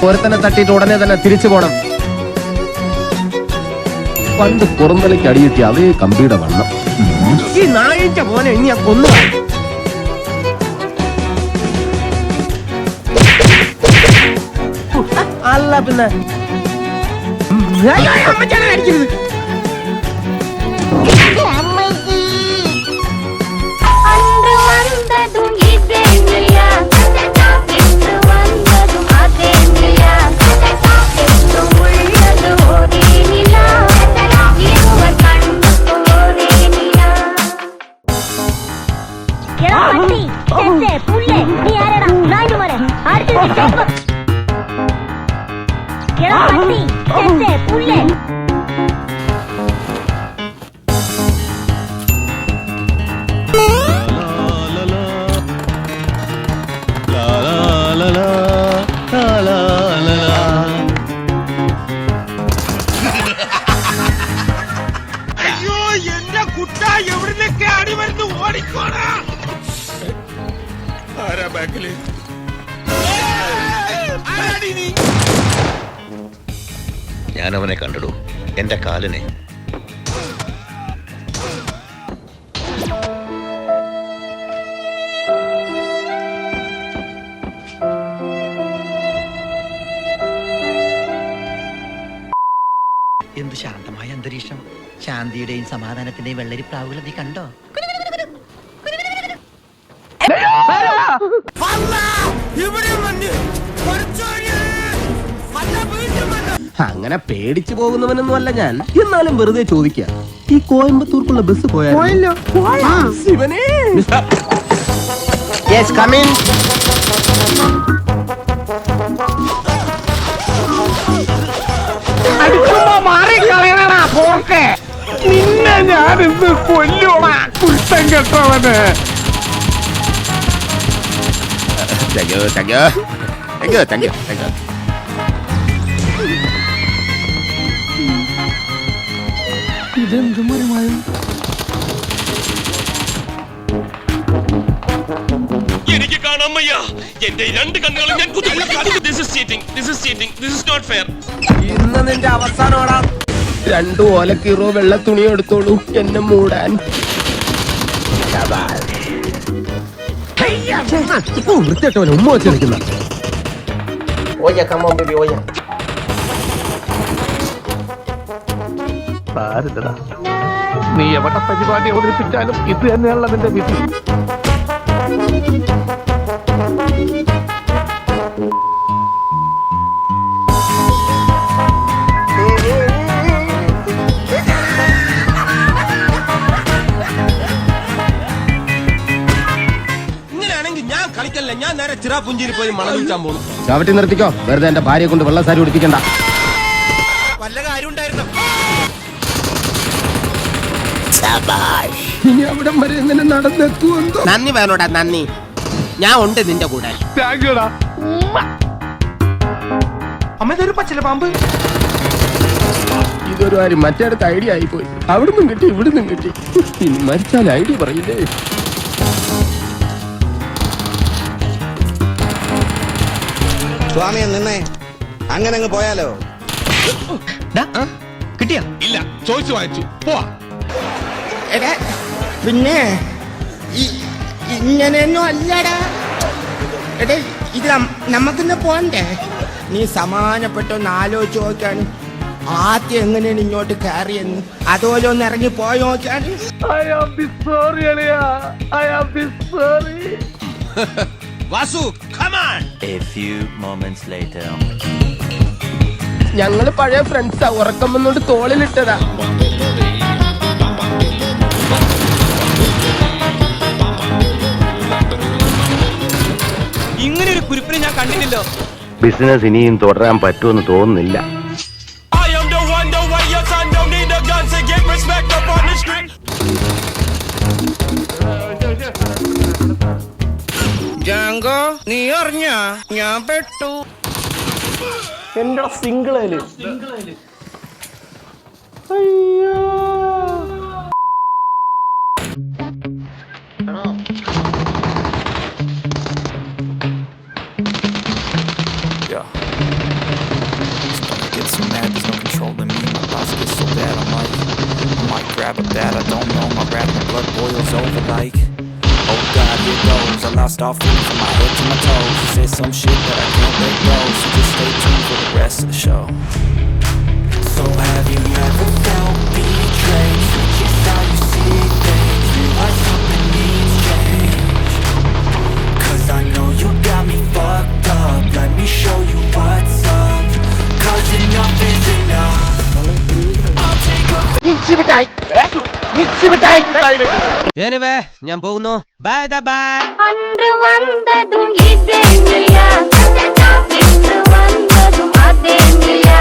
ഓരോത്തന്നെ തട്ടിയിട്ട് ഉടനെ തന്നെ തിരിച്ചു പോണം. പണ്ട് പുറന്തലയ്ക്ക് അടിയിട്ടി അതേ കമ്പിയുടെ വണ്ണം. ഈ നായിന്റെ മോനെ ഇനി ഞാൻ കൊന്നു. അല്ല പിന്നെ അമ്മച്ചാണ് അടിക്കുന്നത്. അയ്യോ എന്റെ കുട്ട എവിടുന്നൊക്കെ അടിമരുന്ന് ഓടിക്കോടാ. ആരാ ബാക്കില്? ഞാനവനെ കണ്ടിടൂ, എന്റെ കാലിനെ. എന്ത് ശാന്തമായ അന്തരീക്ഷം, ശാന്തിയുടെയും സമാധാനത്തിന്റെയും വെള്ളരിപ്രാവുകൾ നീ കണ്ടോ? അങ്ങനെ പേടിച്ചു പോകുന്നവനൊന്നും അല്ല ഞാൻ. എന്നാലും വെറുതെ ചോദിക്കാം, ഈ കോയമ്പത്തൂർക്കുള്ള ബസ് പോയാലോ? ശിവനേ. Yes, come in. നിന്നെ ഞാനിന്ന് കൊല്ലുവാ കുറ്റം കെട്ടവന്. ഇതെന്തു മറിമായും? എനിക്ക് കാണാൻ വയ്യ. എന്റെ രണ്ട് കണ്ണുകളും ഞാൻ ഇന്ന് നിന്റെ അവസാനമാടാ. രണ്ടു ഓലക്കീറോ വെള്ള തുണിയോ എടുത്തോളൂ എന്നെ മൂടാൻ. വൃത്തിയായിട്ടവനെ ഉമ്മ വെച്ച് കളിക്കുന്ന. നീ എവിടെ പരിപാടി അവതരിപ്പിച്ചാലും ഇത് തന്നെയുള്ള നിന്റെ വിധി. ഞാൻ നേരെ ചിറാപുഞ്ചിയിൽ പോയി മണം വിൽക്കാൻ പോകുന്നു. ചവിട്ടി നിർത്തിക്കോ. വെറുതെ എന്റെ ഭാര്യയെ കൊണ്ട് വെള്ള സാരി ഉടുപ്പിക്കണ്ട. വല്ല കാര്യം ഉണ്ടായിരുന്നു. ഇനി അവിടം വരെ എങ്ങനെ നടന്നെത്തുവോ? നന്ദി വേണോടാ, നന്ദി. ഞാൻ ഉണ്ട് നിന്റെ കൂടെ. പാമ്പ് ഇതൊരു കാര്യം മറ്റേടത്ത് ഐഡിയ ആയിപ്പോയി. അവിടുന്നും കിട്ടി ഇവിടുന്നും കിട്ടി. ഇനി മരിച്ചാൽ ഐഡിയ പറയില്ലേ? സ്വാമിയെ നിന്നേ, അങ്ങനെ അങ്ങ് പോയാലോ? കിട്ടിയ ഇല്ല, ചോദിച്ചു വാങ്ങിച്ചു പോവാ. പിന്നെ ഇങ്ങനെയൊന്നും അല്ലടാ. എടേ ഇത് നമുക്കിന്ന് പോണ്ടേ? നീ സമാനപ്പെട്ടൊന്ന് ആലോചിച്ച് നോക്കാണ്. ആദ്യം എങ്ങനെയാണ് ഇങ്ങോട്ട് കയറിയെന്ന് അതുപോലെ ഒന്ന് ഇറങ്ങി പോയി നോക്കാണ്. Vasu, come on. A few moments later. ഞങ്ങള് പഴയ ഫ്രണ്ട്സാ. ഉറക്കം വന്നോണ്ട് തോളിലിട്ടതാ. ഇങ്ങനെ ഒരു കുരിപ്പിനെ ഞാൻ കണ്ടിട്ടില്ലോ. ബിസിനസ് ഇനിയും തുടരാൻ പറ്റുമെന്ന് തോന്നുന്നില്ല. ജാങ്കോ, നീ അറിഞ്ഞ ഞാൻ പെട്ടു. എന്റെ സിംഗിളേല് grab a bat, I don't know, my rap, my blood boils over like, oh God, here goes. I lost all feeling from my head to my toes. You said some shit that I can't let go, so just stay tuned for the rest of the show. So have you ever felt betrayed? Switches how you see things, realize something needs change. Cause I know you got me fucked up, let me show you what's up. Cause enough is enough. I'll take a ഞാൻ പോകുന്നു. Bye bye. அன்று வந்ததும் இதே நிலா, இன்று வந்ததும் அதே நிலா.